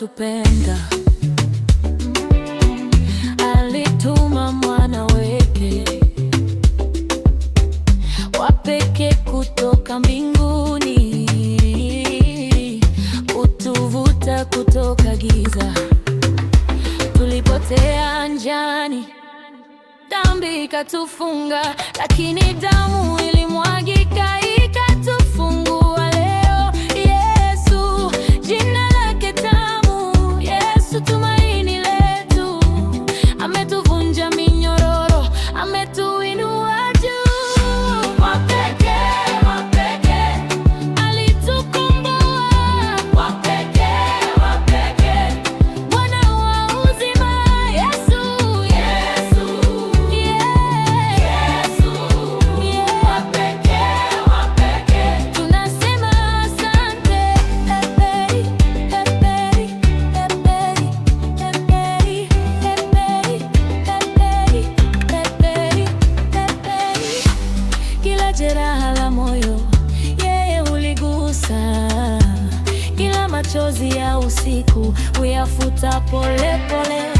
alitupenda, alituma mwana wake wa pekee kutoka mbinguni, kutuvuta kutoka giza. Tulipotea njiani, dhambi ikatufunga, lakini damu ilimwagika ikatufungua. Leo Yesu, jina lake tamu, Yesu tumaini letu, ametuvunja minyororo, ametuinua juu. Wa pekee, wa pekee, alitukomboa. Wa pekee, wa pekee, Bwana wa uzima, Yesu, Yesu, Yesu, wa pekee, wa pekee. Tunasema asante, heperi, heperi, heperi, heperi, heperi, heperi, heperi, heperi. Kila jeraha la moyo yeye uligusa, kila machozi ya usiku huyafuta pole pole.